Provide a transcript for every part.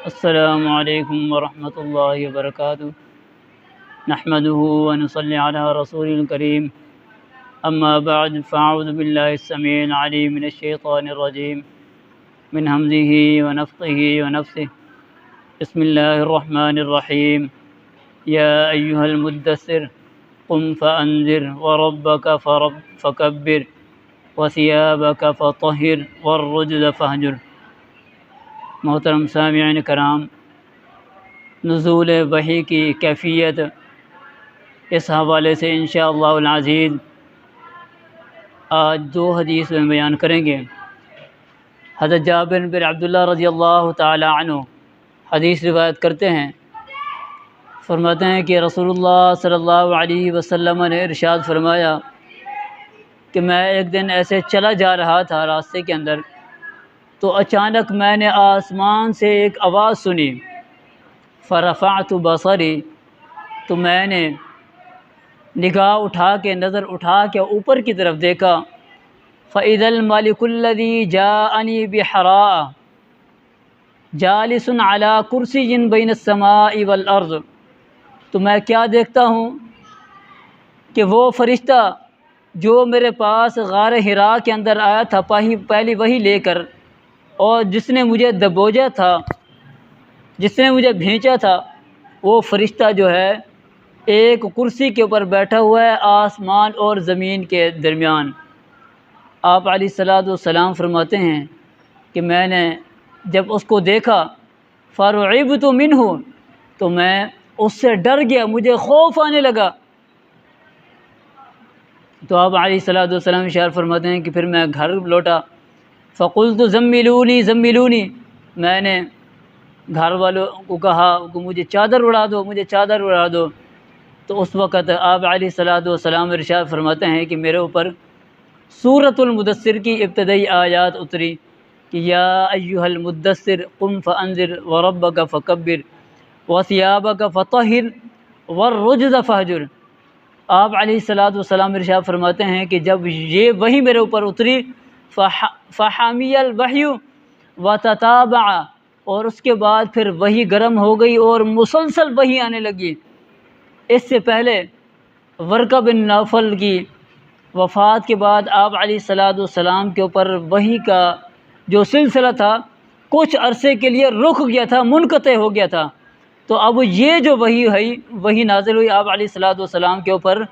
السلام علیکم ورحمۃ اللہ وبرکاتہ نحمده ونصلی علی رسول الکریم اما بعد فاعوذ باللہ السمیع العلیم من الشیطان الرجیم من ہمزہ ونفخہ ونفثہ بسم اللہ الرحمن الرحیم یا ایہا المدثر قم فانذر وربک فکبر وثیابک فطہر والرجز فہجر۔ محترم سامعین کرام، نزول وحی کی کیفیت اس حوالے سے انشاءاللہ العزیز آج 2 حدیث میں بیان کریں گے۔ حضرت جابر بن عبداللہ رضی اللہ تعالی عنہ حدیث روایت کرتے ہیں، فرماتے ہیں کہ رسول اللہ صلی اللہ علیہ وسلم نے ارشاد فرمایا کہ میں ایک دن ایسے چلا جا رہا تھا راستے کے اندر، تو اچانک میں نے آسمان سے ایک آواز سنی، فرفعت بصری، تو میں نے نگاہ اٹھا کے نظر اٹھا کے اوپر کی طرف دیکھا، فَإِذَا الْمَلِكُ الَّذِي جَاءَنِي بِحَرَاءَ جَالِسٌ عَلَى كُرْسِيٍّ بَيْنَ السَّمَاءِ وَالْأَرْضِ، تو میں کیا دیکھتا ہوں کہ وہ فرشتہ جو میرے پاس غار حراء کے اندر آیا تھا پہلی وحی لے کر، اور جس نے مجھے دبوجا تھا، جس نے مجھے بھینچا تھا، وہ فرشتہ جو ہے ایک کرسی کے اوپر بیٹھا ہوا ہے آسمان اور زمین کے درمیان۔ آپ علیہ الصلوۃ والسلام فرماتے ہیں کہ میں نے جب اس کو دیکھا، فرعبت منہ، تو میں اس سے ڈر گیا، مجھے خوف آنے لگا۔ تو آپ علیہ الصلوۃ والسلام ارشاد فرماتے ہیں کہ پھر میں گھر لوٹا، فقلت زملونی زملونی، میں نے گھر والوں کو کہا کہ مجھے چادر اڑا دو، مجھے چادر اڑا دو۔ تو اس وقت آپ علیہ الصلوۃ والسلام ارشاد فرماتے ہیں کہ میرے اوپر سورۃ المدثر کی ابتدائی آیات اتری کہ یا ایہا المدثر قم فانذر وربک فکبر وثیابک فطہر والرجز فہجر۔ آپ علیہ الصلوۃ والسلام ارشاد فرماتے ہیں کہ جب یہ وحی میرے اوپر اتری، فحامی الوحی وتتابع، اور اس کے بعد پھر وحی گرم ہو گئی اور مسلسل وحی آنے لگی۔ اس سے پہلے ورقہ بن نوفل کی وفات کے بعد آپ علیہ الصلوۃ والسلام کے اوپر وحی کا جو سلسلہ تھا کچھ عرصے کے لیے رک گیا تھا، منقطع ہو گیا تھا۔ تو اب یہ جو وحی نازل ہوئی آپ علیہ الصلوۃ والسلام کے اوپر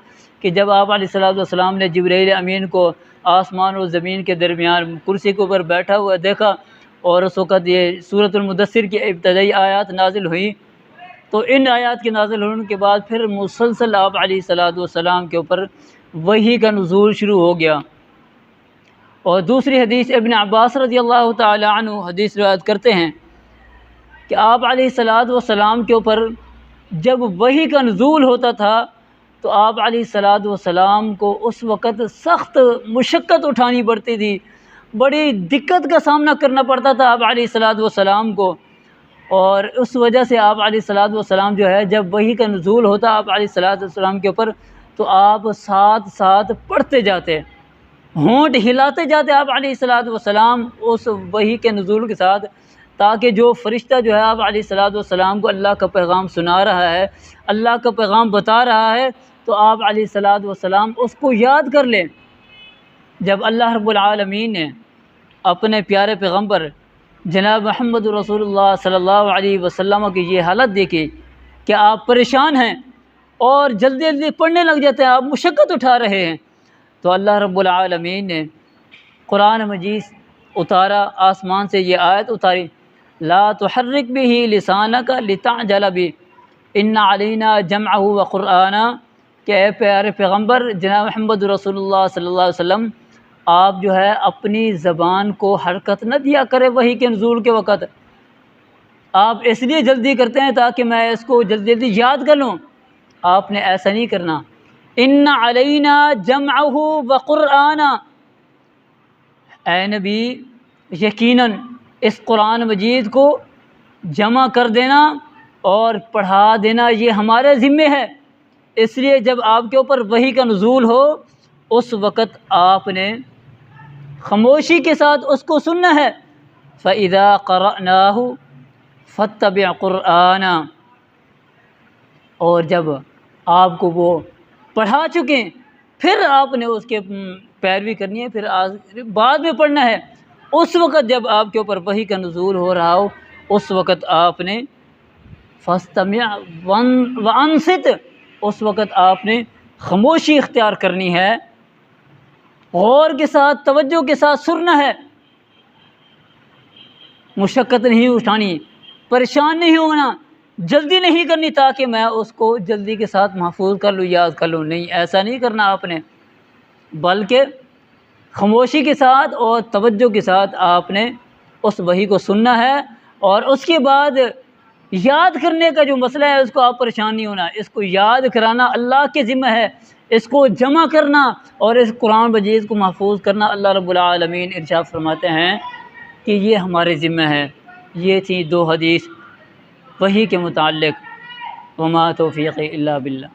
کہ جب آپ علیہ الصلوۃ والسلام نے جبرائیل امین کو آسمان اور زمین کے درمیان کرسی کے اوپر بیٹھا ہوا دیکھا، اور اس وقت یہ سورۃ المدثر کی ابتدائی آیات نازل ہوئی، تو ان آیات کے نازل ہونے کے بعد پھر مسلسل آپ علیہ الصلوۃ والسلام کے اوپر وحی کا نزول شروع ہو گیا۔ اور دوسری حدیث ابن عباس رضی اللہ تعالی عنہ حدیث روایت کرتے ہیں کہ آپ علیہ الصلوۃ والسلام کے اوپر جب وحی کا نزول ہوتا تھا تو آپ علیہ الصلوۃ والسلام کو اس وقت سخت مشقت اٹھانی پڑتی تھی، بڑی دقت کا سامنا کرنا پڑتا تھا آپ علیہ الصلوۃ والسلام کو، اور اس وجہ سے آپ علیہ الصلوۃ والسلام جو ہے جب وحی کا نزول ہوتا آپ علیہ الصلوۃ والسلام کے اوپر تو آپ ساتھ ساتھ پڑھتے جاتے، ہونٹ ہلاتے جاتے آپ علیہ الصلوۃ والسلام اس وحی کے نزول کے ساتھ، تاکہ جو فرشتہ جو ہے آپ علیہ الصلوۃ والسلام کو اللہ کا پیغام سنا رہا ہے، اللہ کا پیغام بتا رہا ہے، تو آپ علیہ الصلوۃ والسلام اس کو یاد کر لیں۔ جب اللہ رب العالمین نے اپنے پیارے پیغمبر جناب محمد رسول اللہ صلی اللہ علیہ وسلم کی یہ حالت دیکھی کہ آپ پریشان ہیں اور جلدی جلدی پڑھنے لگ جاتے ہیں، آپ مشقت اٹھا رہے ہیں، تو اللہ رب العالمین نے قرآن مجید اتارا، آسمان سے یہ آیت اتاری، لا تحرک به لسانک لتعجل به ان علینا جمعہ وقرآنہ، کہ اے پیارے پیغمبر جناب محمد رسول اللہ صلی اللہ علیہ وسلم، آپ جو ہے اپنی زبان کو حرکت نہ دیا کرے وحی کے نزول کے وقت، آپ اس لیے جلدی کرتے ہیں تاکہ میں اس کو جلدی جلدی یاد کر لوں، آپ نے ایسا نہیں کرنا۔ ان علینا جمعہ وقرآنہ، اے نبی یقیناً اس قرآن مجید کو جمع کر دینا اور پڑھا دینا یہ ہمارے ذمے ہے، اس لیے جب آپ کے اوپر وحی کا نزول ہو اس وقت آپ نے خاموشی کے ساتھ اس کو سننا ہے۔ فَإِذَا قَرَأْنَاهُ فاتبع قرآنا، اور جب آپ کو وہ پڑھا چکیں پھر آپ نے اس کے پیروی کرنی ہے، پھر بعد میں پڑھنا ہے۔ اس وقت جب آپ کے اوپر وحی کا نزول ہو رہا ہو، اس وقت آپ نے فاستمع وانصت، اس وقت آپ نے خاموشی اختیار کرنی ہے، غور کے ساتھ توجہ کے ساتھ سننا ہے، مشقت نہیں اٹھانی، پریشان نہیں ہونا، جلدی نہیں کرنی تاکہ میں اس کو جلدی کے ساتھ محفوظ کر لوں، یاد کر لوں، نہیں، ایسا نہیں کرنا آپ نے، بلکہ خاموشی کے ساتھ اور توجہ کے ساتھ آپ نے اس وحی کو سننا ہے، اور اس کے بعد یاد کرنے کا جو مسئلہ ہے اس کو آپ پریشان نہیں ہونا، اس کو یاد کرانا اللہ کے ذمہ ہے، اس کو جمع کرنا اور اس قرآن مجید کو محفوظ کرنا اللہ رب العالمین ارشاد فرماتے ہیں کہ یہ ہمارے ذمہ ہے۔ یہ تھی 2 حدیث وحی کے متعلق۔ وما توفیقی الا باللہ۔